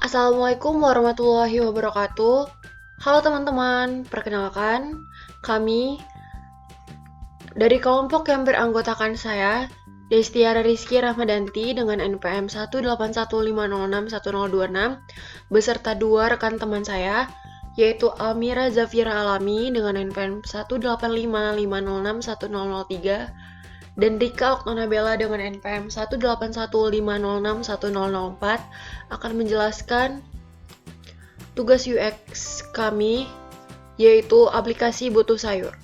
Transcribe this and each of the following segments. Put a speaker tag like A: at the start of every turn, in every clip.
A: Assalamualaikum warahmatullahi wabarakatuh. Halo teman-teman, perkenalkan kami dari kelompok yang beranggotakan saya, Destiara Rizky Rahmadanti dengan NPM 181506106 beserta dua rekan teman saya, yaitu Almira Zafira Alami dengan NPM 185506103 dan Rika Oktonabella dengan NPM 181506104 akan menjelaskan tugas UX kami, yaitu aplikasi Butuh Sayur.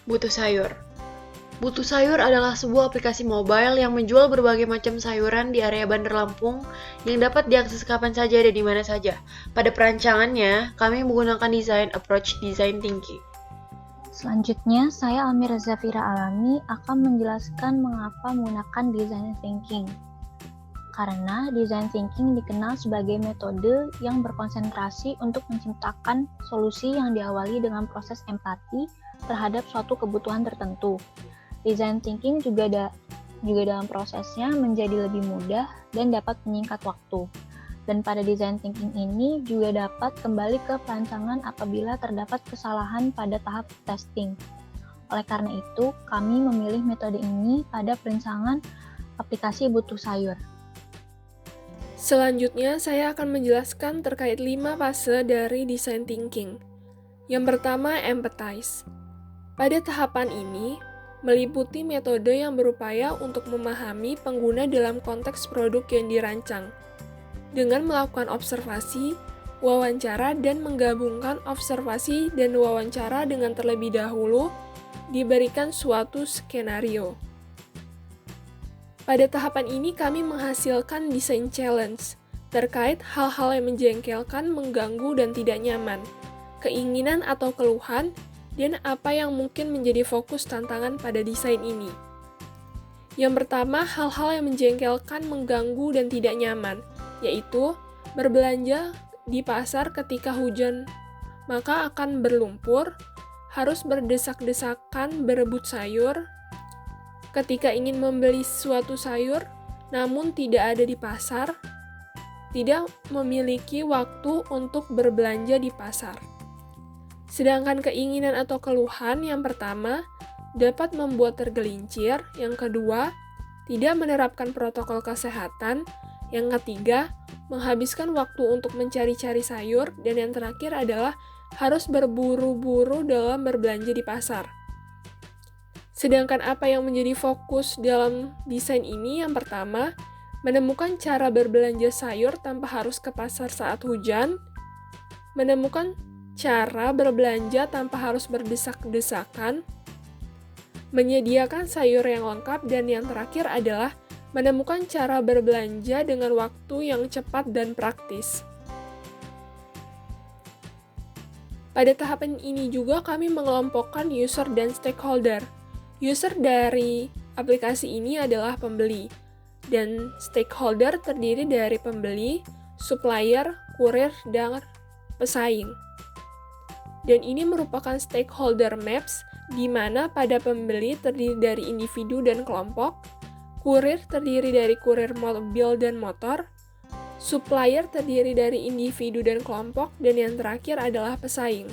A: Butuh Sayur. Butuh Sayur adalah sebuah aplikasi mobile yang menjual berbagai macam sayuran di area Bandar Lampung yang dapat diakses kapan saja dan di mana saja. Pada perancangannya, kami menggunakan design approach design thinking.
B: Selanjutnya, saya Almira Zafira Alami akan menjelaskan mengapa menggunakan design thinking. Karena design thinking dikenal sebagai metode yang berkonsentrasi untuk menciptakan solusi yang diawali dengan proses empati terhadap suatu kebutuhan tertentu. Design thinking juga dalam prosesnya menjadi lebih mudah dan dapat menyingkat waktu. Dan pada design thinking ini juga dapat kembali ke perancangan apabila terdapat kesalahan pada tahap testing. Oleh karena itu, kami memilih metode ini pada perancangan aplikasi Butuh Sayur.
C: Selanjutnya, saya akan menjelaskan terkait 5 fase dari design thinking. Yang pertama, empathize. Pada tahapan ini, meliputi metode yang berupaya untuk memahami pengguna dalam konteks produk yang dirancang, dengan melakukan observasi, wawancara, dan menggabungkan observasi dan wawancara dengan terlebih dahulu diberikan suatu skenario. Pada tahapan ini kami menghasilkan desain challenge terkait hal-hal yang menjengkelkan, mengganggu, dan tidak nyaman, keinginan atau keluhan, dan apa yang mungkin menjadi fokus tantangan pada desain ini. Yang pertama, hal-hal yang menjengkelkan, mengganggu, dan tidak nyaman, yaitu berbelanja di pasar ketika hujan maka akan berlumpur, harus berdesak-desakan berebut sayur, ketika ingin membeli suatu sayur namun tidak ada di pasar, tidak memiliki waktu untuk berbelanja di pasar. Sedangkan keinginan atau keluhan yang pertama dapat membuat tergelincir, yang kedua tidak menerapkan protokol kesehatan, yang ketiga, menghabiskan waktu untuk mencari-cari sayur, dan yang terakhir adalah harus berburu-buru dalam berbelanja di pasar. Sedangkan apa yang menjadi fokus dalam desain ini, yang pertama, menemukan cara berbelanja sayur tanpa harus ke pasar saat hujan, menemukan cara berbelanja tanpa harus berdesak-desakan, menyediakan sayur yang lengkap, dan yang terakhir adalah menemukan cara berbelanja dengan waktu yang cepat dan praktis. Pada tahapan ini juga kami mengelompokkan user dan stakeholder. User dari aplikasi ini adalah pembeli, dan stakeholder terdiri dari pembeli, supplier, kurir, dan pesaing. Dan ini merupakan stakeholder maps, di mana pada pembeli terdiri dari individu dan kelompok, kurir terdiri dari kurir mobil dan motor, supplier terdiri dari individu dan kelompok, dan yang terakhir adalah pesaing.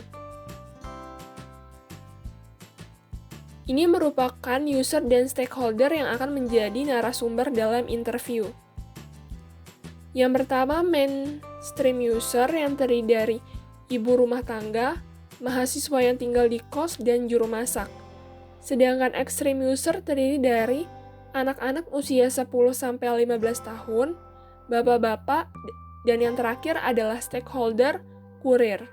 C: Ini merupakan user dan stakeholder yang akan menjadi narasumber dalam interview. Yang pertama, mainstream user yang terdiri dari ibu rumah tangga, mahasiswa yang tinggal di kos, dan juru masak. Sedangkan extreme user terdiri dari anak-anak usia 10-15 tahun, bapak-bapak, dan yang terakhir adalah stakeholder kurir.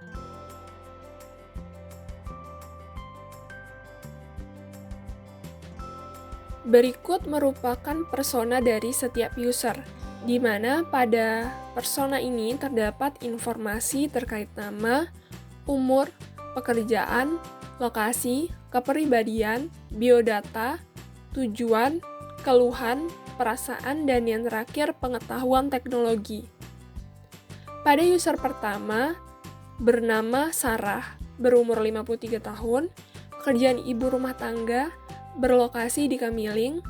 C: Berikut merupakan persona dari setiap user, di mana pada persona ini terdapat informasi terkait nama, umur, pekerjaan, lokasi, kepribadian, biodata, tujuan, keluhan, perasaan, dan yang terakhir pengetahuan teknologi. Pada user pertama, bernama Sarah, berumur 53 tahun, pekerjaan ibu rumah tangga, berlokasi di Kamiling,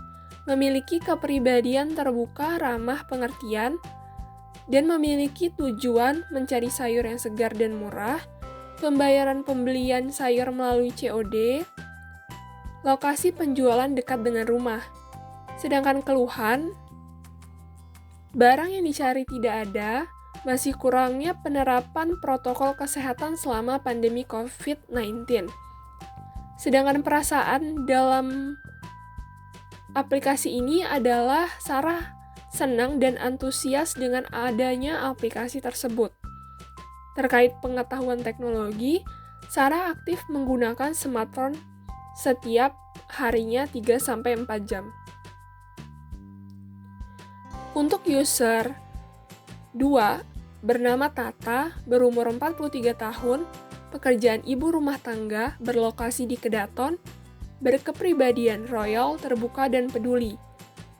C: memiliki kepribadian terbuka, ramah, pengertian, dan memiliki tujuan mencari sayur yang segar dan murah, pembayaran pembelian sayur melalui COD, lokasi penjualan dekat dengan rumah. Sedangkan keluhan, barang yang dicari tidak ada, masih kurangnya penerapan protokol kesehatan selama pandemi COVID-19. Sedangkan perasaan dalam aplikasi ini adalah Sarah senang dan antusias dengan adanya aplikasi tersebut. Terkait pengetahuan teknologi, Sarah aktif menggunakan smartphone setiap harinya 3-4 jam. Untuk user 2, bernama Tata, berumur 43 tahun, pekerjaan ibu rumah tangga, berlokasi di Kedaton, berkepribadian royal, terbuka dan peduli.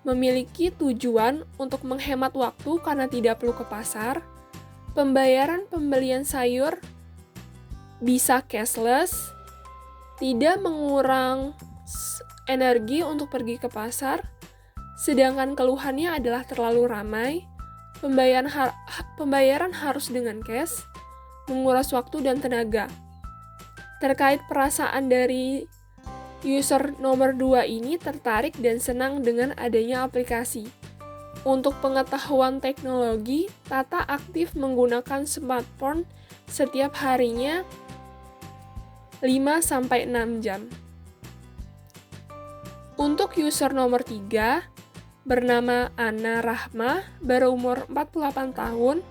C: Memiliki tujuan untuk menghemat waktu karena tidak perlu ke pasar. Pembayaran pembelian sayur bisa cashless, tidak mengurangi energi untuk pergi ke pasar, sedangkan keluhannya adalah terlalu ramai, pembayaran harus dengan cash, menguras waktu dan tenaga. Terkait perasaan dari user nomor 2 ini tertarik dan senang dengan adanya aplikasi. Untuk pengetahuan teknologi, Tata aktif menggunakan smartphone setiap harinya 5-6 jam. Untuk user nomor 3, bernama Ana Rahma, berumur 48 tahun,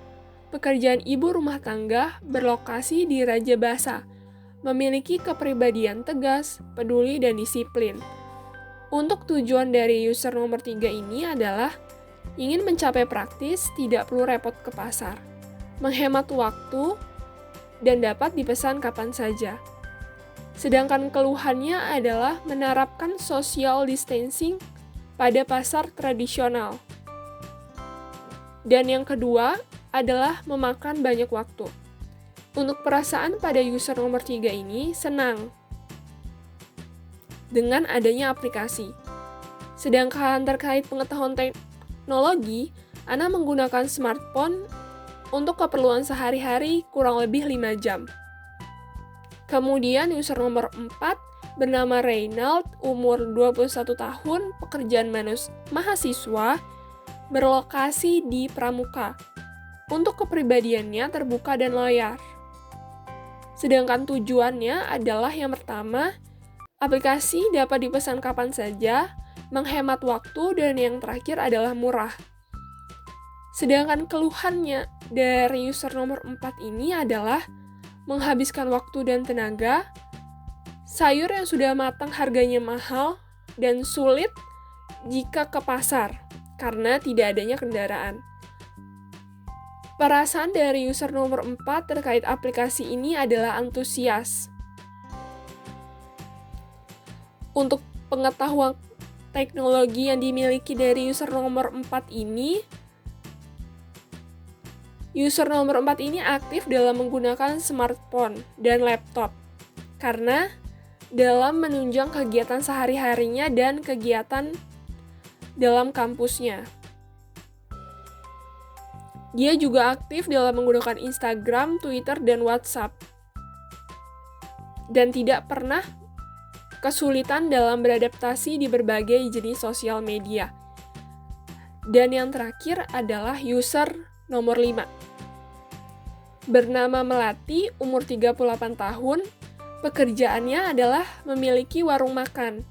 C: pekerjaan ibu rumah tangga, berlokasi di Raja Basa, memiliki kepribadian tegas, peduli, dan disiplin. Untuk tujuan dari user nomor 3 ini adalah ingin mencapai praktis, tidak perlu repot ke pasar, menghemat waktu, dan dapat dipesan kapan saja. Sedangkan keluhannya adalah menerapkan social distancing pada pasar tradisional. Dan yang kedua adalah memakan banyak waktu. Untuk perasaan pada user nomor 3 ini senang dengan adanya aplikasi. Sedangkan terkait pengetahuan teknologi, Ana menggunakan smartphone untuk keperluan sehari-hari kurang lebih 5 jam. Kemudian user nomor 4 bernama Reynald, umur 21 tahun, pekerjaan mahasiswa, berlokasi di Pramuka. Untuk kepribadiannya terbuka dan loyal. Sedangkan tujuannya adalah yang pertama, aplikasi dapat dipesan kapan saja, menghemat waktu, dan yang terakhir adalah murah. Sedangkan keluhannya dari user nomor 4 ini adalah menghabiskan waktu dan tenaga, sayur yang sudah matang harganya mahal, dan sulit jika ke pasar karena tidak adanya kendaraan. Perasaan dari user nomor 4 terkait aplikasi ini adalah antusias. Untuk pengetahuan teknologi yang dimiliki dari user nomor 4 ini, user nomor 4 ini aktif dalam menggunakan smartphone dan laptop karena dalam menunjang kegiatan sehari-harinya dan kegiatan dalam kampusnya. Dia juga aktif dalam menggunakan Instagram, Twitter, dan WhatsApp. Dan tidak pernah kesulitan dalam beradaptasi di berbagai jenis sosial media. Dan yang terakhir adalah user nomor 5. Bernama Melati, umur 38 tahun, pekerjaannya adalah memiliki warung makan.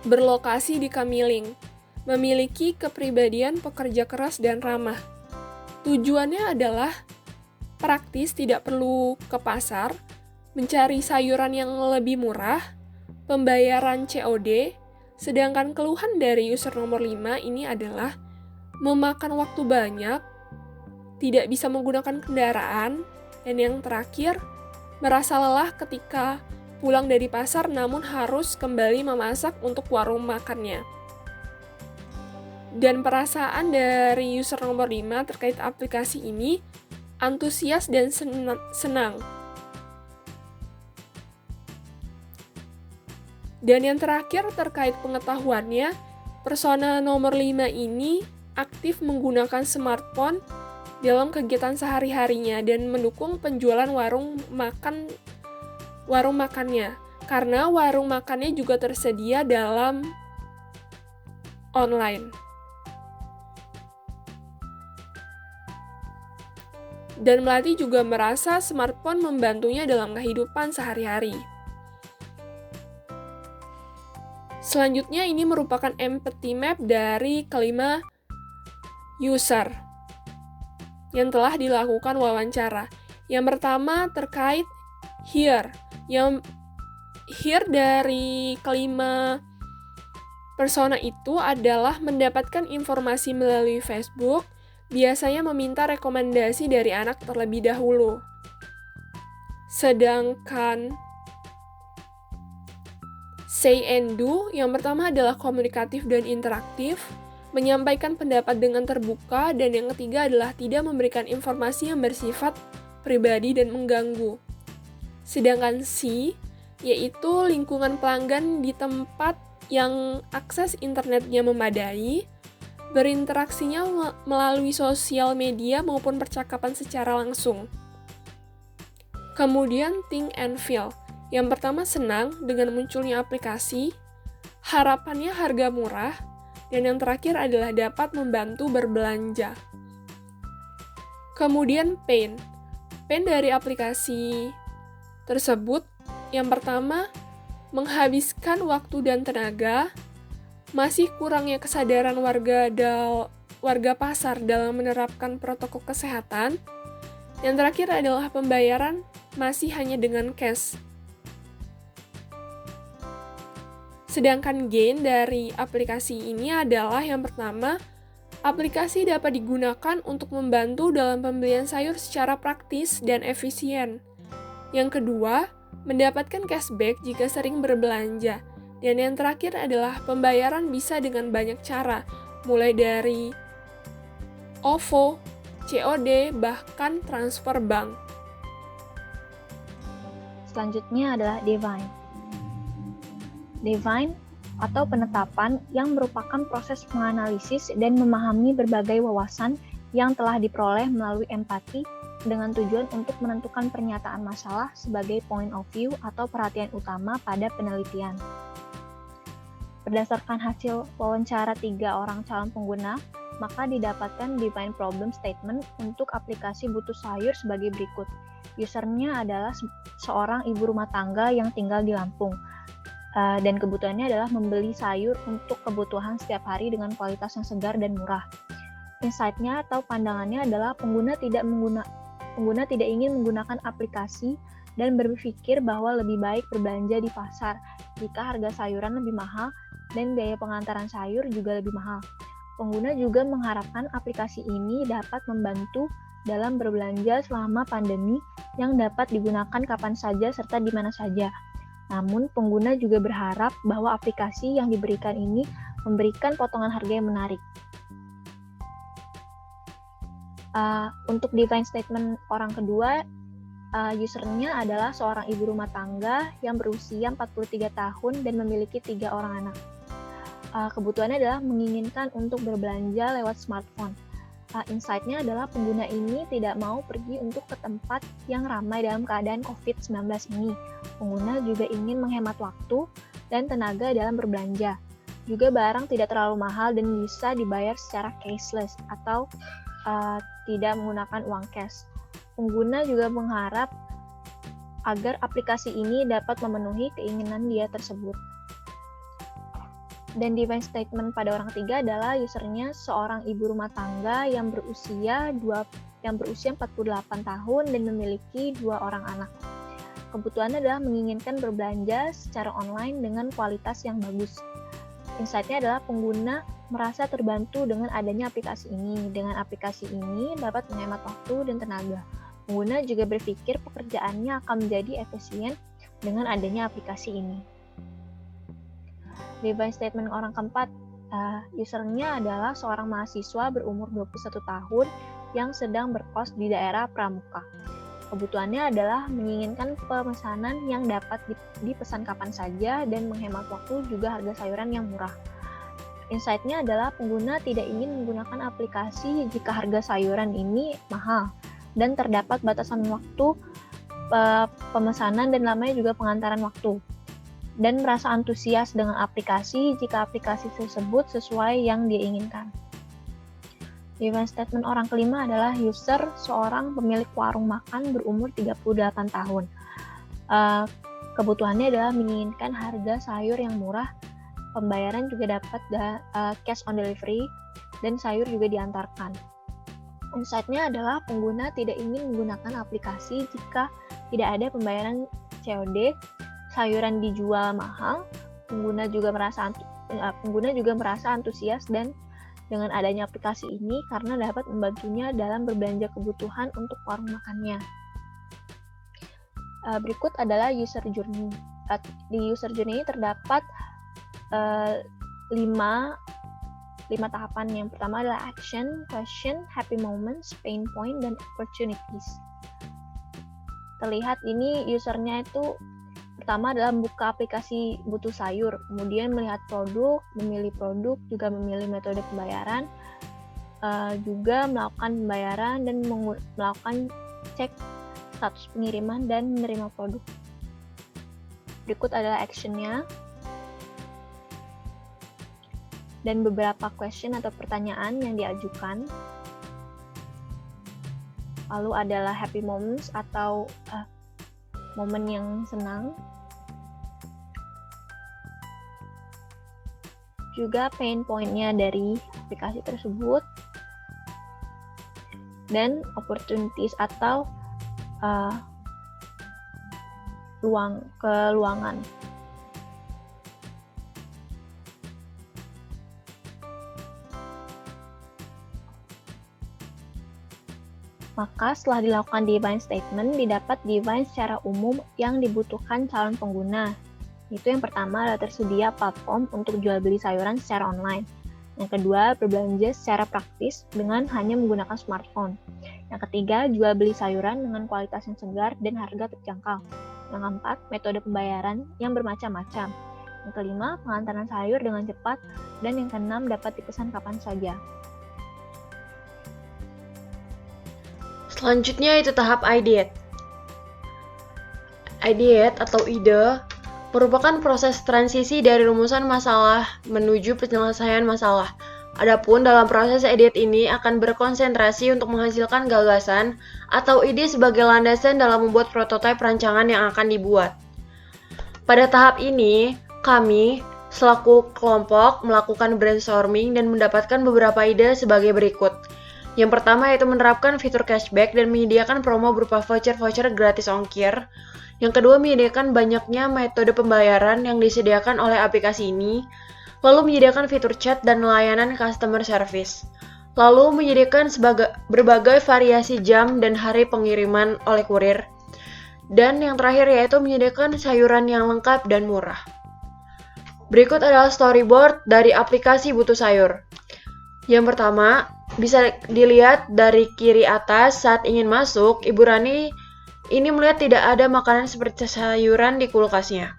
C: Berlokasi di Kamiling, memiliki kepribadian pekerja keras dan ramah. Tujuannya adalah praktis, tidak perlu ke pasar, mencari sayuran yang lebih murah, pembayaran COD, sedangkan keluhan dari user nomor 5 ini adalah memakan waktu banyak, tidak bisa menggunakan kendaraan, dan yang terakhir, merasa lelah ketika pulang dari pasar namun harus kembali memasak untuk warung makannya. Dan perasaan dari user nomor 5 terkait aplikasi ini, antusias dan senang. Dan yang terakhir terkait pengetahuannya, Persona nomor 5 ini aktif menggunakan smartphone dalam kegiatan sehari-harinya dan mendukung penjualan warung makannya, karena warung makannya juga tersedia dalam online. Dan Melati juga merasa smartphone membantunya dalam kehidupan sehari-hari. Selanjutnya ini merupakan empathy map dari kelima user yang telah dilakukan wawancara. Yang pertama terkait here. Yang here dari kelima persona itu adalah mendapatkan informasi melalui Facebook, biasanya meminta rekomendasi dari anak terlebih dahulu. Sedangkan say and do, yang pertama adalah komunikatif dan interaktif, menyampaikan pendapat dengan terbuka, dan yang ketiga adalah tidak memberikan informasi yang bersifat pribadi dan mengganggu. Sedangkan C, yaitu lingkungan pelanggan di tempat yang akses internetnya memadai, berinteraksinya melalui sosial media maupun percakapan secara langsung. Kemudian think and feel. Yang pertama senang dengan munculnya aplikasi, harapannya harga murah, dan yang terakhir adalah dapat membantu berbelanja. Kemudian pain. Pain dari aplikasi tersebut, yang pertama menghabiskan waktu dan tenaga, masih kurangnya kesadaran warga pasar dalam menerapkan protokol kesehatan. Yang terakhir adalah pembayaran masih hanya dengan cash. Sedangkan gain dari aplikasi ini adalah yang pertama, aplikasi dapat digunakan untuk membantu dalam pembelian sayur secara praktis dan efisien. Yang kedua, mendapatkan cashback jika sering berbelanja. Dan yang terakhir adalah pembayaran bisa dengan banyak cara, mulai dari OVO, COD, bahkan transfer bank.
B: Selanjutnya adalah divine. Divine atau penetapan yang merupakan proses menganalisis dan memahami berbagai wawasan yang telah diperoleh melalui empati dengan tujuan untuk menentukan pernyataan masalah sebagai point of view atau perhatian utama pada penelitian. Berdasarkan hasil wawancara 3 orang calon pengguna, maka didapatkan divine problem statement untuk aplikasi butuh sayur sebagai berikut. Usernya adalah seorang ibu rumah tangga yang tinggal di Lampung, dan kebutuhannya adalah membeli sayur untuk kebutuhan setiap hari dengan kualitas yang segar dan murah. Insight-nya atau pandangannya adalah pengguna tidak ingin menggunakan aplikasi dan berpikir bahwa lebih baik berbelanja di pasar jika harga sayuran lebih mahal dan biaya pengantaran sayur juga lebih mahal. Pengguna juga mengharapkan aplikasi ini dapat membantu dalam berbelanja selama pandemi yang dapat digunakan kapan saja serta di mana saja. Namun, pengguna juga berharap bahwa aplikasi yang diberikan ini memberikan potongan harga yang menarik. Untuk divine statement orang kedua, usernya adalah seorang ibu rumah tangga yang berusia 43 tahun dan memiliki 3 orang anak. Kebutuhannya adalah menginginkan untuk berbelanja lewat smartphone. Insight-nya adalah pengguna ini tidak mau pergi untuk ke tempat yang ramai dalam keadaan COVID-19 ini. Pengguna juga ingin menghemat waktu dan tenaga dalam berbelanja. Juga barang tidak terlalu mahal dan bisa dibayar secara cashless atau tidak menggunakan uang cash. Pengguna juga mengharap agar aplikasi ini dapat memenuhi keinginan dia tersebut. Dan divine statement pada orang ketiga adalah usernya seorang ibu rumah tangga yang berusia 48 tahun dan memiliki 2 orang anak. Kebutuhannya adalah menginginkan berbelanja secara online dengan kualitas yang bagus. Insight-nya adalah pengguna merasa terbantu dengan adanya aplikasi ini. Dengan aplikasi ini dapat menghemat waktu dan tenaga. Pengguna juga berpikir pekerjaannya akan menjadi efisien dengan adanya aplikasi ini. Divine statement orang keempat, usernya adalah seorang mahasiswa berumur 21 tahun yang sedang berkos di daerah Pramuka. Kebutuhannya adalah menginginkan pemesanan yang dapat dipesan kapan saja dan menghemat waktu juga harga sayuran yang murah. Insight-nya adalah pengguna tidak ingin menggunakan aplikasi jika harga sayuran ini mahal dan terdapat batasan waktu pemesanan dan lamanya juga pengantaran waktu, dan merasa antusias dengan aplikasi jika aplikasi tersebut sesuai yang dia inginkan. Divine statement orang kelima adalah user, seorang pemilik warung makan berumur 38 tahun. Kebutuhannya adalah menginginkan harga sayur yang murah, pembayaran juga dapat cash on delivery, dan sayur juga diantarkan. Insight-nya adalah pengguna tidak ingin menggunakan aplikasi jika tidak ada pembayaran COD, sayuran dijual mahal, pengguna juga merasa antusias dan dengan adanya aplikasi ini karena dapat membantunya dalam berbelanja kebutuhan untuk warung makannya. Berikut adalah user journey. Di user journey ini terdapat 5 tahapan. Yang pertama adalah action, question, happy moments, pain point, dan opportunities. Terlihat ini usernya itu pertama adalah membuka aplikasi butuh sayur, kemudian melihat produk, memilih produk, juga memilih metode pembayaran, juga melakukan pembayaran dan melakukan cek status pengiriman dan menerima produk. Berikut adalah action-nya dan beberapa question atau pertanyaan yang diajukan. Lalu adalah happy moments atau momen yang senang. Juga pain point-nya dari aplikasi tersebut. Dan opportunities atau keluangan. Maka setelah dilakukan divine statement, didapat divine secara umum yang dibutuhkan calon pengguna. Itu yang pertama adalah tersedia platform untuk jual beli sayuran secara online. Yang kedua, berbelanja secara praktis dengan hanya menggunakan smartphone. Yang ketiga, jual beli sayuran dengan kualitas yang segar dan harga terjangkau. Yang keempat, metode pembayaran yang bermacam-macam. Yang kelima, pengantaran sayur dengan cepat. Dan yang keenam, dapat dipesan kapan saja.
A: Selanjutnya itu tahap ideate. Ideate atau ide merupakan proses transisi dari rumusan masalah menuju penyelesaian masalah. Adapun dalam proses ideate ini akan berkonsentrasi untuk menghasilkan gagasan atau ide sebagai landasan dalam membuat prototipe rancangan yang akan dibuat. Pada tahap ini, kami selaku kelompok melakukan brainstorming dan mendapatkan beberapa ide sebagai berikut. Yang pertama yaitu menerapkan fitur cashback dan menyediakan promo berupa voucher-voucher gratis ongkir. Yang kedua, menyediakan banyaknya metode pembayaran yang disediakan oleh aplikasi ini. Lalu menyediakan fitur chat dan layanan customer service. Lalu menyediakan berbagai variasi jam dan hari pengiriman oleh kurir. Dan yang terakhir yaitu menyediakan sayuran yang lengkap dan murah. Berikut adalah storyboard dari aplikasi butuh sayur. Yang pertama, bisa dilihat dari kiri atas saat ingin masuk, Ibu Rani ini melihat tidak ada makanan seperti sayuran di kulkasnya.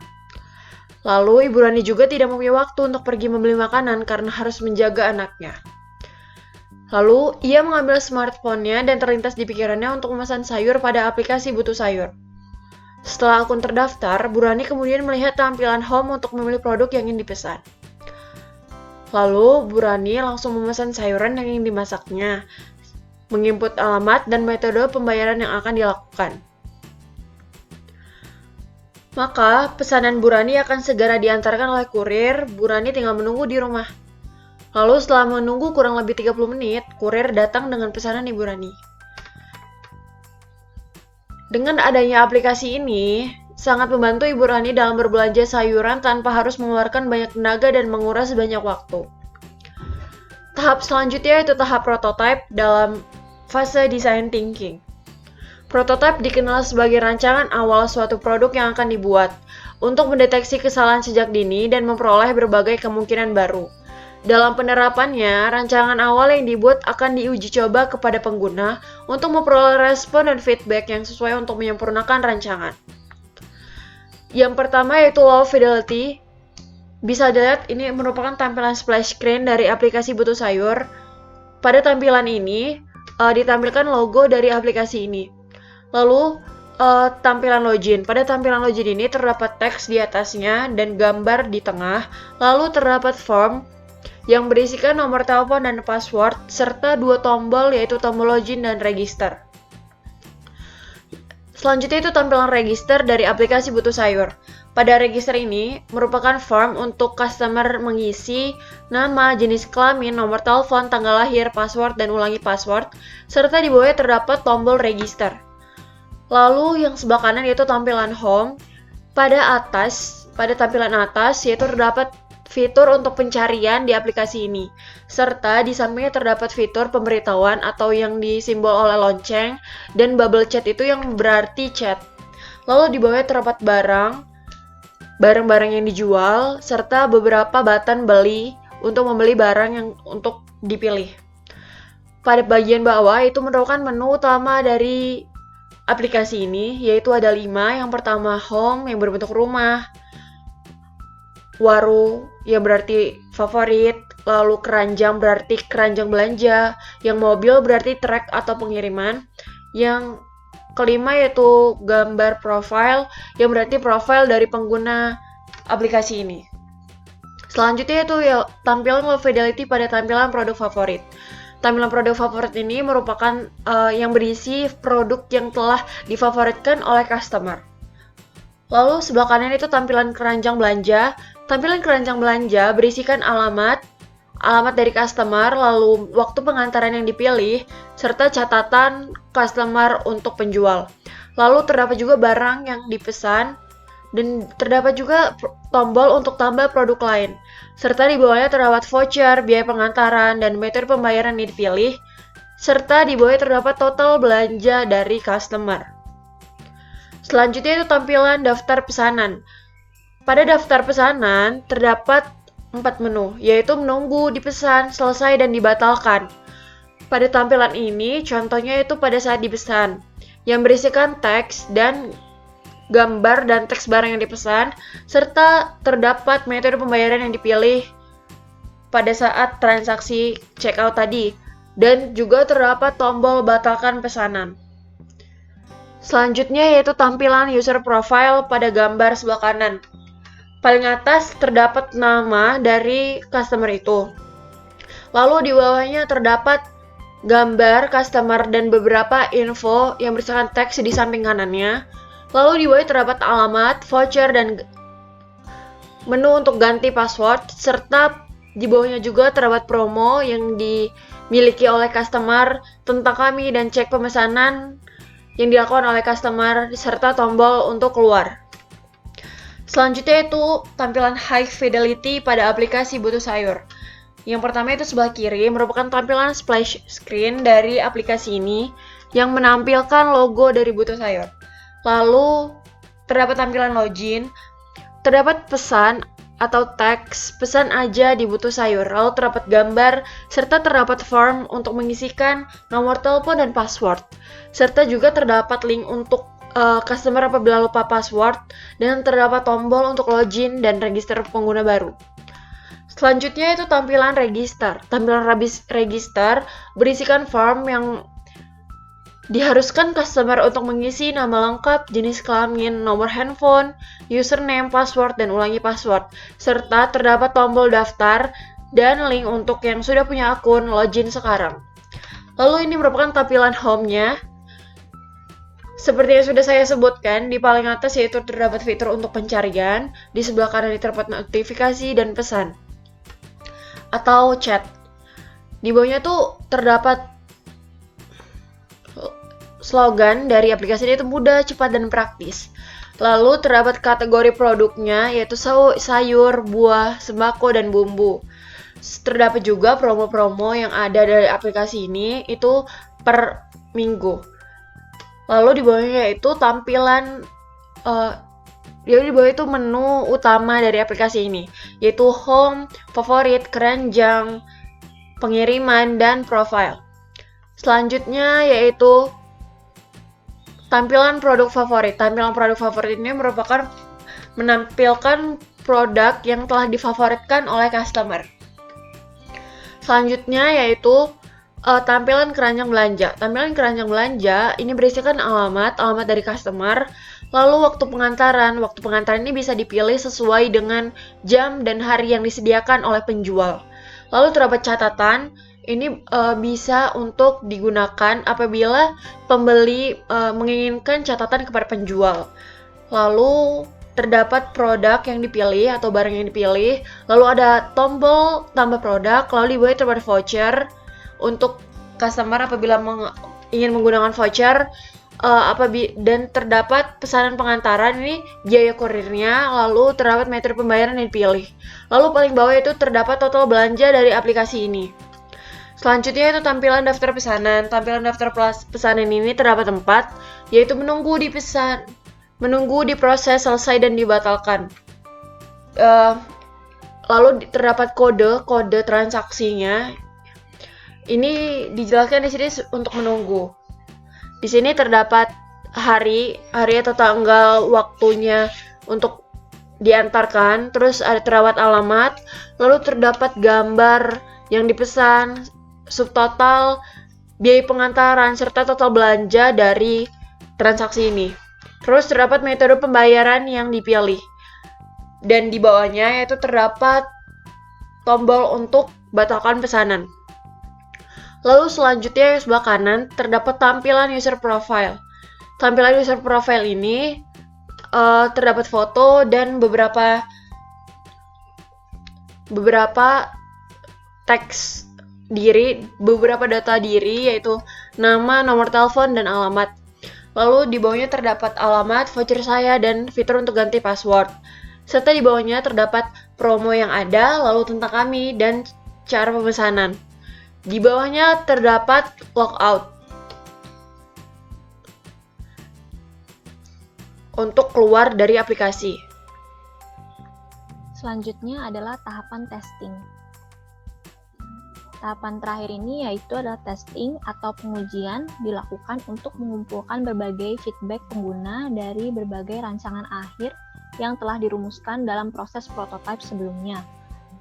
A: Lalu Ibu Rani juga tidak mempunyai waktu untuk pergi membeli makanan karena harus menjaga anaknya. Lalu ia mengambil smartphone-nya dan terlintas di pikirannya untuk memesan sayur pada aplikasi butuh sayur. Setelah akun terdaftar, Bu Rani kemudian melihat tampilan home untuk memilih produk yang ingin dipesan. Lalu, Bu Rani langsung memesan sayuran yang ingin dimasaknya, menginput alamat dan metode pembayaran yang akan dilakukan. Maka, pesanan Bu Rani akan segera diantarkan oleh kurir. Bu Rani tinggal menunggu di rumah. Lalu, setelah menunggu kurang lebih 30 menit, kurir datang dengan pesanan Ibu Rani. Dengan adanya aplikasi ini, sangat membantu Ibu Rani dalam berbelanja sayuran tanpa harus mengeluarkan banyak tenaga dan menguras banyak waktu. Tahap selanjutnya yaitu tahap prototype dalam fase design thinking. Prototype dikenal sebagai rancangan awal suatu produk yang akan dibuat untuk mendeteksi kesalahan sejak dini dan memperoleh berbagai kemungkinan baru. Dalam penerapannya, rancangan awal yang dibuat akan diuji coba kepada pengguna untuk memperoleh respon dan feedback yang sesuai untuk menyempurnakan rancangan. Yang pertama yaitu low fidelity Bisa dilihat ini merupakan tampilan splash screen dari aplikasi Butuh Sayur. Pada tampilan ini ditampilkan logo dari aplikasi ini. Lalu tampilan login. Pada tampilan login ini terdapat teks di atasnya dan gambar di tengah. Lalu terdapat form yang berisikan nomor telepon dan password serta 2 tombol yaitu tombol login dan register. Selanjutnya itu tampilan register dari aplikasi Butuh Sayur. Pada register ini merupakan form untuk customer mengisi nama, jenis kelamin, nomor telepon, tanggal lahir, password, dan ulangi password, serta di bawahnya terdapat tombol register. Lalu yang sebelah kanan yaitu tampilan home. Pada tampilan atas yaitu terdapat fitur untuk pencarian di aplikasi ini, serta di sampingnya terdapat fitur pemberitahuan atau yang disimbol oleh lonceng dan bubble chat itu yang berarti chat. Lalu di bawahnya terdapat barang-barang yang dijual, serta beberapa button beli untuk membeli barang yang untuk dipilih. Pada bagian bawah itu merupakan menu utama dari aplikasi ini, yaitu ada 5. Yang pertama home yang berbentuk rumah, waru yang berarti favorit, lalu keranjang berarti keranjang belanja, yang mobil berarti track atau pengiriman, yang kelima yaitu gambar profile yang berarti profil dari pengguna aplikasi ini. Selanjutnya itu ya tampilan low fidelity pada tampilan produk favorit. Tampilan produk favorit ini merupakan yang berisi produk yang telah difavoritkan oleh customer. Lalu sebelah kanan itu tampilan keranjang belanja. Tampilan keranjang belanja berisikan alamat dari customer, lalu waktu pengantaran yang dipilih, serta catatan customer untuk penjual. Lalu terdapat juga barang yang dipesan, dan terdapat juga tombol untuk tambah produk lain. Serta di bawahnya terdapat voucher, biaya pengantaran, dan metode pembayaran yang dipilih. Serta di bawahnya terdapat total belanja dari customer. Selanjutnya itu tampilan daftar pesanan. Pada daftar pesanan terdapat 4 menu, yaitu menunggu, dipesan, selesai, dan dibatalkan. Pada tampilan ini, contohnya itu pada saat dipesan, yang berisikan teks dan gambar dan teks barang yang dipesan, serta terdapat metode pembayaran yang dipilih pada saat transaksi checkout tadi, dan juga terdapat tombol batalkan pesanan. Selanjutnya yaitu tampilan user profile pada gambar sebelah kanan. Paling atas terdapat nama dari customer itu. Lalu di bawahnya terdapat gambar customer dan beberapa info yang berisikan teks di samping kanannya. Lalu di bawahnya terdapat alamat, voucher, dan menu untuk ganti password, serta di bawahnya juga terdapat promo yang dimiliki oleh customer tentang kami dan cek pemesanan yang dilakukan oleh customer, serta tombol untuk keluar. Selanjutnya itu tampilan high fidelity pada aplikasi Butuh Sayur. Yang pertama itu sebelah kiri merupakan tampilan splash screen dari aplikasi ini yang menampilkan logo dari Butuh Sayur. Lalu terdapat tampilan login, terdapat pesan atau teks pesan aja di Butuh Sayur. Lalu terdapat gambar serta terdapat form untuk mengisikan nomor telepon dan password. Serta juga terdapat link untuk customer apabila lupa password, dan terdapat tombol untuk login dan register pengguna baru. Selanjutnya itu tampilan register. Tampilan register berisikan form yang diharuskan customer untuk mengisi nama lengkap, jenis kelamin, nomor handphone, username, password, dan ulangi password. Serta terdapat tombol daftar dan link untuk yang sudah punya akun login sekarang. Lalu ini merupakan tampilan home-nya. Seperti yang sudah saya sebutkan, di paling atas yaitu terdapat fitur untuk pencarian, di sebelah kanan terdapat notifikasi dan pesan atau chat. Di bawahnya tuh terdapat slogan dari aplikasi ini, itu mudah, cepat, dan praktis. Lalu terdapat kategori produknya yaitu sayur, buah, sembako, dan bumbu. Terdapat juga promo-promo yang ada dari aplikasi ini itu per minggu. Lalu di bawahnya yaitu tampilan di bawah itu menu utama dari aplikasi ini, yaitu home, favorit, keranjang, pengiriman, dan profile. Selanjutnya yaitu tampilan produk favorit. Tampilan produk favorit ini menampilkan produk yang telah difavoritkan oleh customer. Selanjutnya yaitu tampilan keranjang belanja. Tampilan keranjang belanja ini berisikan alamat dari customer, lalu waktu pengantaran. Waktu pengantaran ini bisa dipilih sesuai dengan jam dan hari yang disediakan oleh penjual. Lalu terdapat catatan, ini bisa untuk digunakan apabila pembeli menginginkan catatan kepada penjual. Lalu terdapat produk yang dipilih atau barang yang dipilih, lalu ada tombol tambah produk, lalu di bawah terdapat voucher untuk customer apabila ingin menggunakan voucher, dan terdapat pesanan pengantaran, ini biaya kurirnya, lalu terdapat metode pembayaran yang dipilih. Lalu paling bawah itu terdapat total belanja dari aplikasi ini. Selanjutnya itu tampilan daftar pesanan. Tampilan daftar pesanan ini terdapat 4, yaitu menunggu diproses, selesai, dan dibatalkan. Lalu terdapat kode transaksinya. Ini dijelaskan di sini untuk menunggu. Di sini terdapat hari atau tanggal waktunya untuk diantarkan, terus terdapat alamat, lalu terdapat gambar yang dipesan, subtotal, biaya pengantaran, serta total belanja dari transaksi ini. Terus terdapat metode pembayaran yang dipilih. Dan di bawahnya yaitu terdapat tombol untuk batalkan pesanan. Lalu selanjutnya yang sebelah kanan terdapat tampilan user profile. Tampilan user profile ini terdapat foto dan beberapa teks diri, beberapa data diri yaitu nama, nomor telepon, dan alamat. Lalu di bawahnya terdapat alamat, voucher saya, dan fitur untuk ganti password. Serta di bawahnya terdapat promo yang ada, lalu tentang kami, dan cara pemesanan. Di bawahnya terdapat logout untuk keluar dari aplikasi.
B: Selanjutnya adalah tahapan testing. Tahapan terakhir ini yaitu adalah testing atau pengujian dilakukan untuk mengumpulkan berbagai feedback pengguna dari berbagai rancangan akhir yang telah dirumuskan dalam proses prototipe sebelumnya.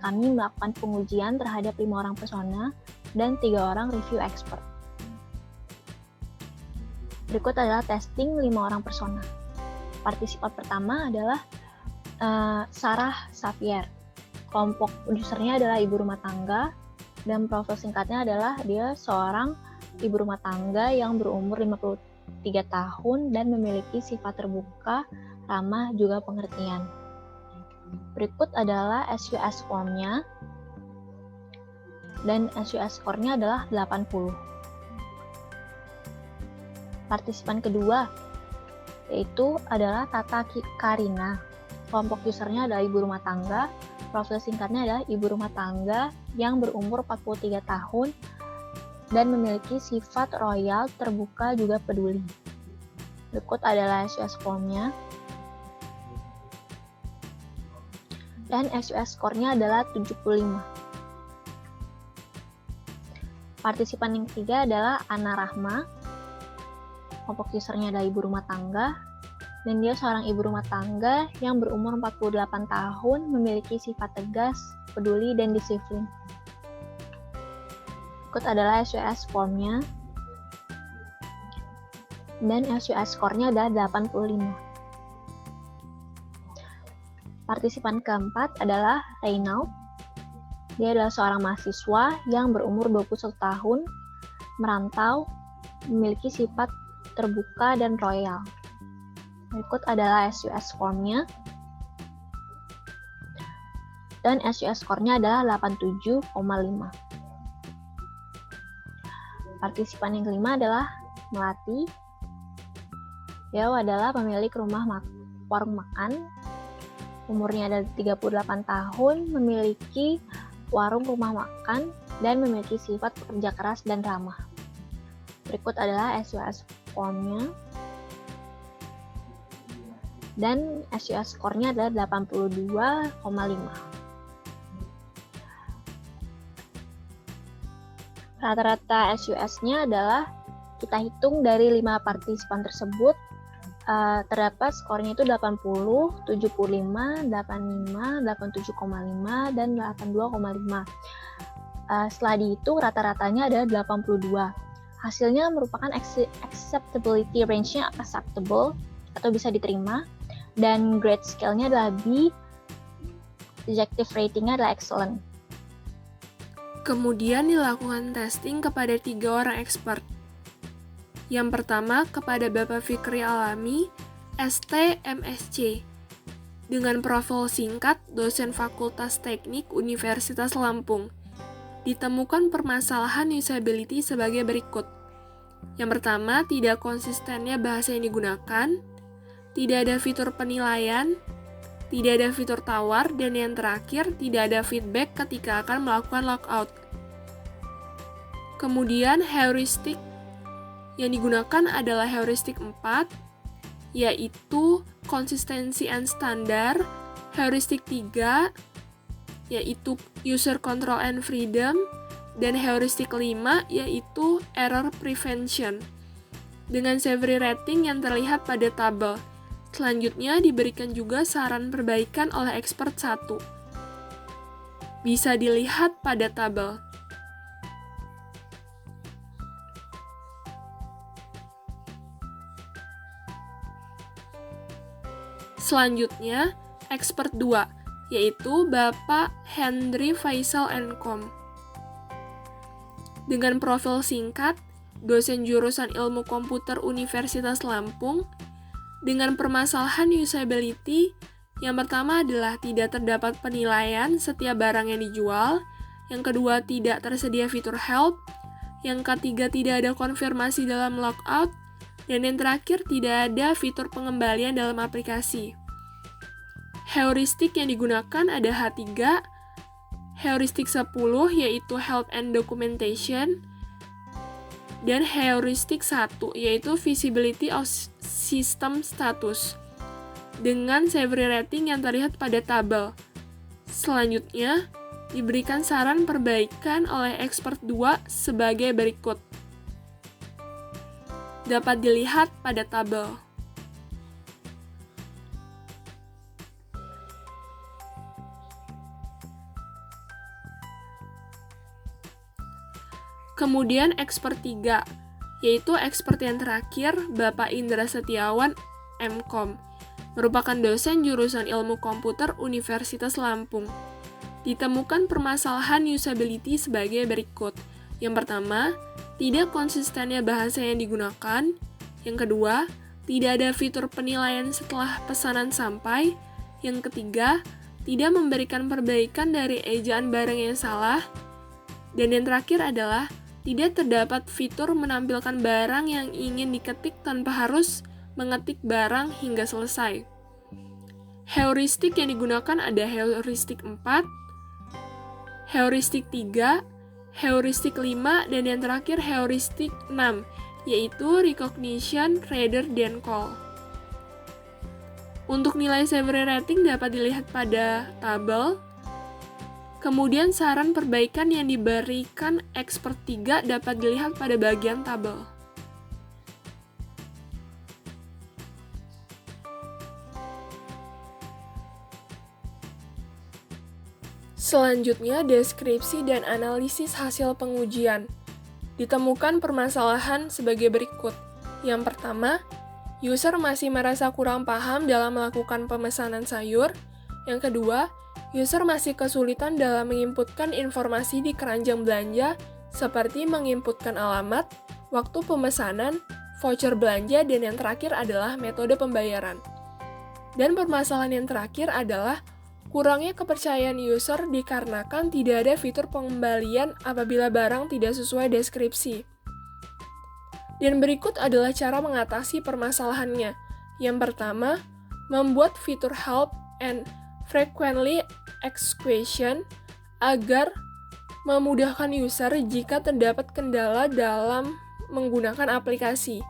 B: Kami melakukan pengujian terhadap 5 orang persona dan 3 orang review expert. Berikut adalah testing 5 orang persona. Partisipan pertama adalah Sarah Xavier. Kelompok usernya adalah ibu rumah tangga, dan profil singkatnya adalah dia seorang ibu rumah tangga yang berumur 53 tahun dan memiliki sifat terbuka, ramah, juga pengertian. Berikut adalah SUS formnya, dan SUS score-nya adalah 80. Partisipan kedua yaitu adalah Tata Karina. Kelompok usernya adalah ibu rumah tangga, profil singkatnya adalah ibu rumah tangga yang berumur 43 tahun dan memiliki sifat royal, terbuka, juga peduli. Berikut adalah SUS formnya, dan SUS score-nya adalah 75. Partisipan yang ketiga adalah Ana Rahma. Kelompok usernya adalah ibu rumah tangga, dan dia seorang ibu rumah tangga yang berumur 48 tahun, memiliki sifat tegas, peduli, dan disiplin. Berikut adalah SUS formnya, dan SUS score-nya adalah 85. Partisipan keempat adalah Reynald. Dia adalah seorang mahasiswa yang berumur 21 tahun, merantau, memiliki sifat terbuka dan royal. Berikut adalah SUS formnya, dan SUS score-nya adalah 87,5. Partisipan yang kelima adalah Melati. Dia adalah pemilik warung makan. Umurnya adalah 38 tahun, memiliki warung rumah makan, dan memiliki sifat pekerja keras dan ramah. Berikut adalah SUS formnya, dan SUS score-nya adalah 82,5. Rata-rata SUS-nya adalah kita hitung dari 5 partisipan tersebut, terdapat skornya itu 80, 75, 85, 87,5, dan 82,5. Setelah dihitung rata-ratanya adalah 82. Hasilnya merupakan acceptability range-nya acceptable atau bisa diterima, dan grade scale-nya adalah B, subjective rating-nya adalah excellent.
C: Kemudian dilakukan testing kepada 3 orang expert. Yang pertama kepada Bapak Fikri Alami, ST MSc, dengan profil singkat dosen Fakultas Teknik Universitas Lampung. Ditemukan permasalahan usability sebagai berikut. Yang pertama, tidak konsistennya bahasa yang digunakan, tidak ada fitur penilaian, tidak ada fitur tawar, dan yang terakhir, tidak ada feedback ketika akan melakukan logout. Kemudian, heuristik yang digunakan adalah heuristik 4, yaitu konsistensi and standar, heuristik 3, yaitu user control and freedom, dan heuristik 5, yaitu error prevention, dengan severity rating yang terlihat pada tabel. Selanjutnya diberikan juga saran perbaikan oleh expert 1. Bisa dilihat pada tabel. Selanjutnya, expert 2, yaitu Bapak Henry Faisal Enkom. Dengan profil singkat, dosen jurusan Ilmu Komputer Universitas Lampung, dengan permasalahan usability, yang pertama adalah tidak terdapat penilaian setiap barang yang dijual, yang kedua tidak tersedia fitur help, yang ketiga tidak ada konfirmasi dalam logout, dan yang terakhir tidak ada fitur pengembalian dalam aplikasi. Heuristik yang digunakan ada H3, heuristik 10 yaitu help and documentation, dan heuristik 1 yaitu visibility of system status, dengan severity rating yang terlihat pada tabel. Selanjutnya, diberikan saran perbaikan oleh expert 2 sebagai berikut. Dapat dilihat pada tabel. Kemudian expert 3, yaitu expert yang terakhir, Bapak Indra Setiawan, MKom, merupakan dosen jurusan Ilmu Komputer Universitas Lampung. Ditemukan permasalahan usability sebagai berikut. Yang pertama, tidak konsistennya bahasa yang digunakan. Yang kedua, tidak ada fitur penilaian setelah pesanan sampai. Yang ketiga, tidak memberikan perbaikan dari ejaan barang yang salah. Dan yang terakhir adalah tidak terdapat fitur menampilkan barang yang ingin diketik tanpa harus mengetik barang hingga selesai. Heuristik yang digunakan ada heuristik 4, heuristik 3, heuristik 5, dan yang terakhir heuristik 6, yaitu recognition rather than call. Untuk nilai severity rating dapat dilihat pada tabel. Kemudian saran perbaikan yang diberikan expert 3 dapat dilihat pada bagian tabel. Selanjutnya, deskripsi dan analisis hasil pengujian. Ditemukan permasalahan sebagai berikut. Yang pertama, user masih merasa kurang paham dalam melakukan pemesanan sayur. Yang kedua, user masih kesulitan dalam menginputkan informasi di keranjang belanja, seperti menginputkan alamat, waktu pemesanan, voucher belanja, dan yang terakhir adalah metode pembayaran. Dan permasalahan yang terakhir adalah kurangnya kepercayaan user dikarenakan tidak ada fitur pengembalian apabila barang tidak sesuai deskripsi. Dan berikut adalah cara mengatasi permasalahannya. Yang pertama, membuat fitur help and frequently asked question agar memudahkan user jika terdapat kendala dalam menggunakan aplikasi.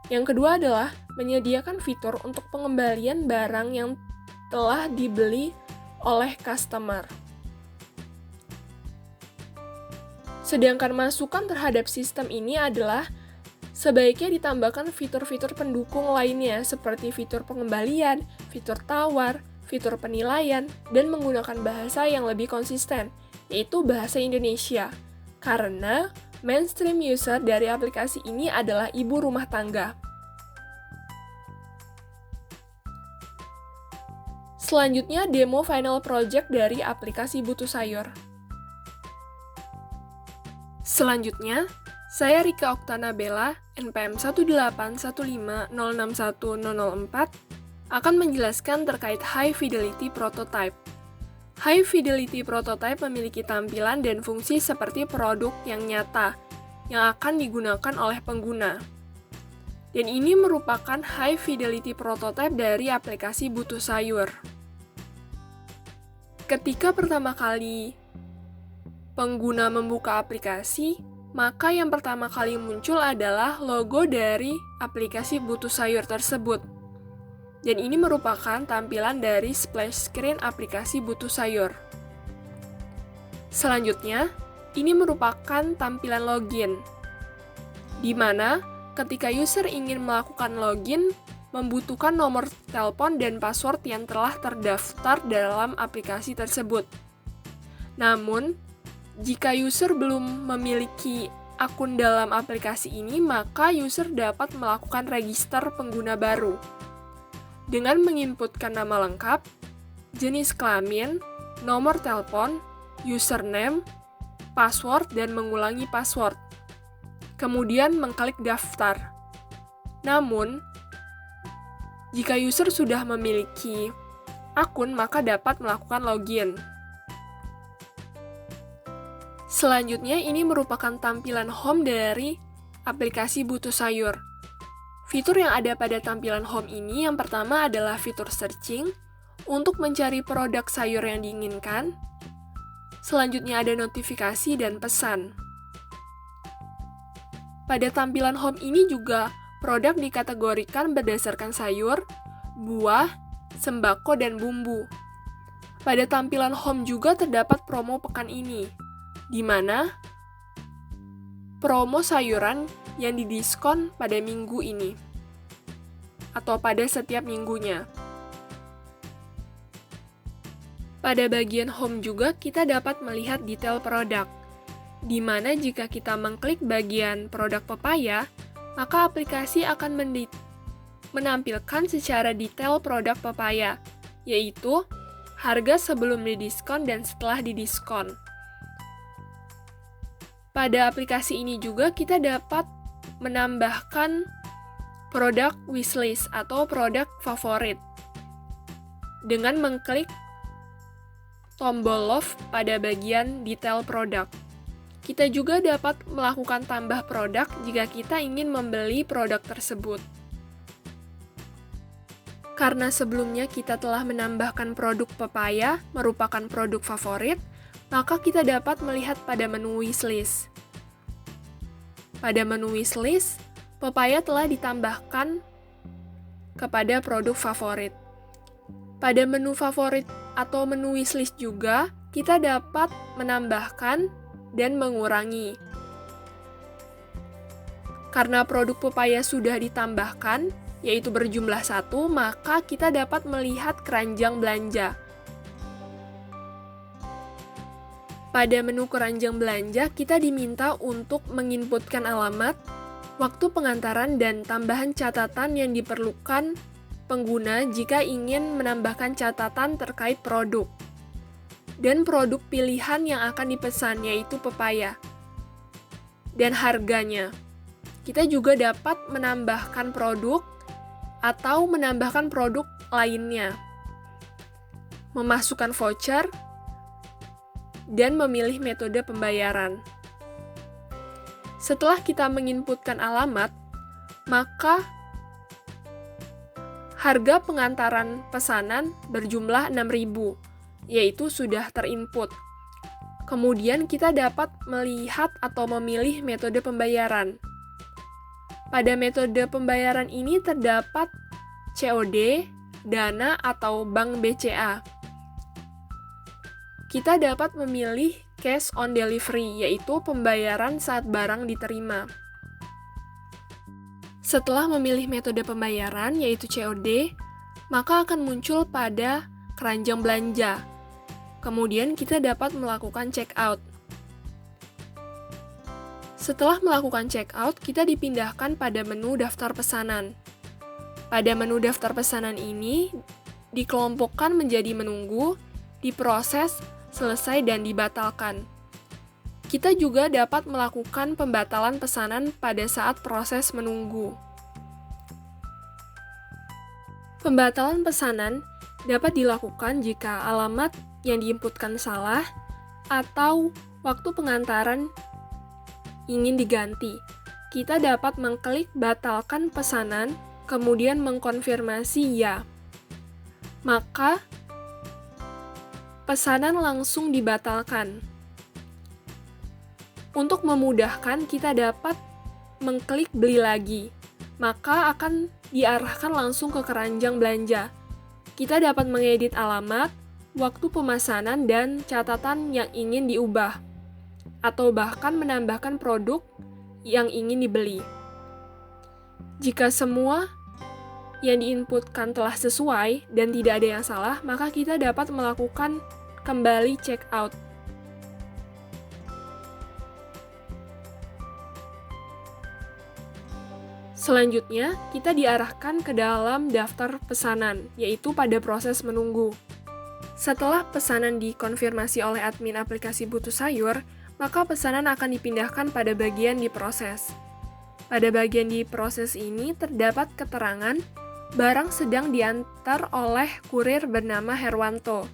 C: Yang kedua adalah menyediakan fitur untuk pengembalian barang yang telah dibeli oleh customer. Sedangkan masukan terhadap sistem ini adalah sebaiknya ditambahkan fitur-fitur pendukung lainnya seperti fitur pengembalian, fitur tawar, fitur penilaian, dan menggunakan bahasa yang lebih konsisten, yaitu bahasa Indonesia. Karena mainstream user dari aplikasi ini adalah ibu rumah tangga. Selanjutnya, demo final project dari aplikasi Butuh Sayur. Selanjutnya, saya Rika Oktana Bella, NPM 18150610004, akan menjelaskan terkait High Fidelity Prototype. High Fidelity Prototype memiliki tampilan dan fungsi seperti produk yang nyata, yang akan digunakan oleh pengguna. Dan ini merupakan High Fidelity Prototype dari aplikasi Butuh Sayur. Ketika pertama kali pengguna membuka aplikasi, maka yang pertama kali muncul adalah logo dari aplikasi Butuh Sayur tersebut. Dan ini merupakan tampilan dari splash screen aplikasi Butuh Sayur. Selanjutnya, ini merupakan tampilan login, di mana ketika user ingin melakukan login, membutuhkan nomor telepon dan password yang telah terdaftar dalam aplikasi tersebut. Namun, jika user belum memiliki akun dalam aplikasi ini, maka user dapat melakukan register pengguna baru dengan menginputkan nama lengkap, jenis kelamin, nomor telepon, username, password, dan mengulangi password. Kemudian mengklik daftar. Namun, jika user sudah memiliki akun, maka dapat melakukan login. Selanjutnya, ini merupakan tampilan home dari aplikasi Butuh Sayur. Fitur yang ada pada tampilan home ini yang pertama adalah fitur searching untuk mencari produk sayur yang diinginkan. Selanjutnya ada notifikasi dan pesan. Pada tampilan home ini juga produk dikategorikan berdasarkan sayur, buah, sembako, dan bumbu. Pada tampilan home juga terdapat promo pekan ini, di mana promo sayuran yang didiskon pada minggu ini, atau pada setiap minggunya. Pada bagian home juga kita dapat melihat detail produk, di mana jika kita mengklik bagian produk pepaya, maka aplikasi akan menampilkan secara detail produk pepaya, yaitu harga sebelum didiskon dan setelah didiskon. Pada aplikasi ini juga kita dapat menambahkan produk wishlist atau produk favorit dengan mengklik tombol love pada bagian detail produk. Kita juga dapat melakukan tambah produk jika kita ingin membeli produk tersebut. Karena sebelumnya kita telah menambahkan produk pepaya merupakan produk favorit, maka kita dapat melihat pada menu wishlist. Pada menu wishlist, pepaya telah ditambahkan kepada produk favorit. Pada menu favorit atau menu wishlist juga, kita dapat menambahkan dan mengurangi. Karena produk pepaya sudah ditambahkan, yaitu berjumlah 1, maka kita dapat melihat keranjang belanja. Pada menu keranjang belanja, kita diminta untuk menginputkan alamat, waktu pengantaran, dan tambahan catatan yang diperlukan pengguna jika ingin menambahkan catatan terkait produk. Dan produk pilihan yang akan dipesan, yaitu pepaya. Dan harganya. Kita juga dapat menambahkan produk atau menambahkan produk lainnya. Memasukkan voucher, dan memilih metode pembayaran. Setelah kita menginputkan alamat, maka harga pengantaran pesanan berjumlah 6.000, yaitu sudah terinput. Kemudian kita dapat melihat atau memilih metode pembayaran. Pada metode pembayaran ini terdapat COD, Dana, atau Bank BCA. Kita dapat memilih cash on delivery, yaitu pembayaran saat barang diterima. Setelah memilih metode pembayaran, yaitu COD, maka akan muncul pada keranjang belanja. Kemudian kita dapat melakukan check out. Setelah melakukan check out, kita dipindahkan pada menu daftar pesanan. Pada menu daftar pesanan ini dikelompokkan menjadi menunggu, diproses, selesai, dan dibatalkan. Kita juga dapat melakukan pembatalan pesanan pada saat proses menunggu. Pembatalan pesanan dapat dilakukan jika alamat yang diinputkan salah atau waktu pengantaran ingin diganti. Kita dapat mengklik batalkan pesanan, kemudian mengkonfirmasi ya. Maka, pesanan langsung dibatalkan. Untuk memudahkan, kita dapat mengklik beli lagi, maka akan diarahkan langsung ke keranjang belanja. Kita dapat mengedit alamat, waktu pemesanan, dan catatan yang ingin diubah, atau bahkan menambahkan produk yang ingin dibeli. Jika semua yang diinputkan telah sesuai dan tidak ada yang salah, maka kita dapat melakukan kembali check out. Selanjutnya, kita diarahkan ke dalam daftar pesanan, yaitu pada proses menunggu. Setelah pesanan dikonfirmasi oleh admin aplikasi Butuh Sayur, maka pesanan akan dipindahkan pada bagian diproses. Pada bagian diproses ini terdapat keterangan barang sedang diantar oleh kurir bernama Herwanto.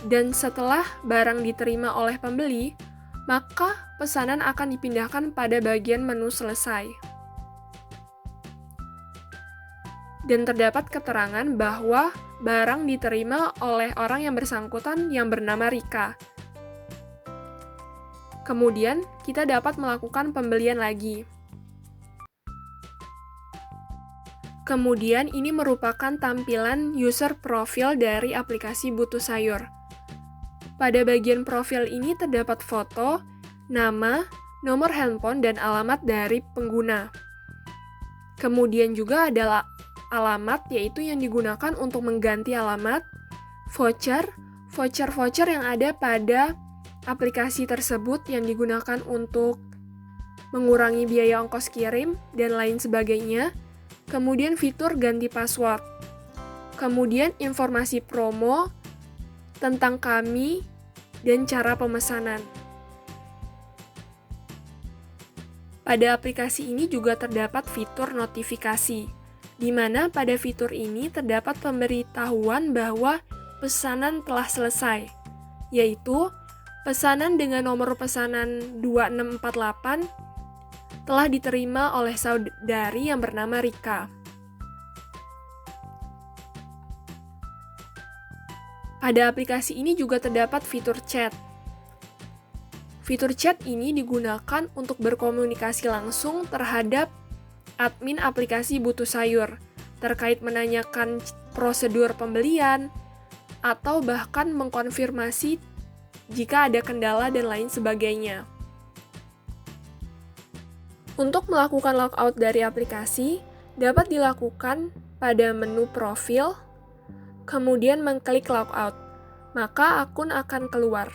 C: Dan setelah barang diterima oleh pembeli, maka pesanan akan dipindahkan pada bagian menu selesai. Dan terdapat keterangan bahwa barang diterima oleh orang yang bersangkutan yang bernama Rika. Kemudian, kita dapat melakukan pembelian lagi. Kemudian, ini merupakan tampilan user profil dari aplikasi Butuh Sayur. Pada bagian profil ini terdapat foto, nama, nomor handphone, dan alamat dari pengguna. Kemudian juga ada alamat, yaitu yang digunakan untuk mengganti alamat, voucher yang ada pada aplikasi tersebut yang digunakan untuk mengurangi biaya ongkos kirim, dan lain sebagainya. Kemudian fitur ganti password. Kemudian informasi promo tentang kami dan cara pemesanan. Pada aplikasi ini juga terdapat fitur notifikasi, di mana pada fitur ini terdapat pemberitahuan bahwa pesanan telah selesai, yaitu pesanan dengan nomor pesanan 2648 telah diterima oleh saudari yang bernama Rika. Pada aplikasi ini juga terdapat fitur chat. Fitur chat ini digunakan untuk berkomunikasi langsung terhadap admin aplikasi Butuh Sayur, terkait menanyakan prosedur pembelian, atau bahkan mengkonfirmasi jika ada kendala dan lain sebagainya. Untuk melakukan logout dari aplikasi, dapat dilakukan pada menu profil, kemudian mengklik logout, maka akun akan keluar.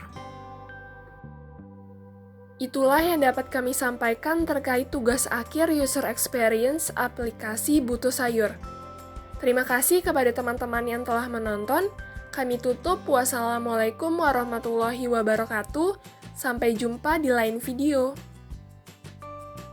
C: Itulah yang dapat kami sampaikan terkait tugas akhir user experience aplikasi Butuh Sayur. Terima kasih kepada teman-teman yang telah menonton. Kami tutup. Wassalamualaikum warahmatullahi wabarakatuh. Sampai jumpa di lain video.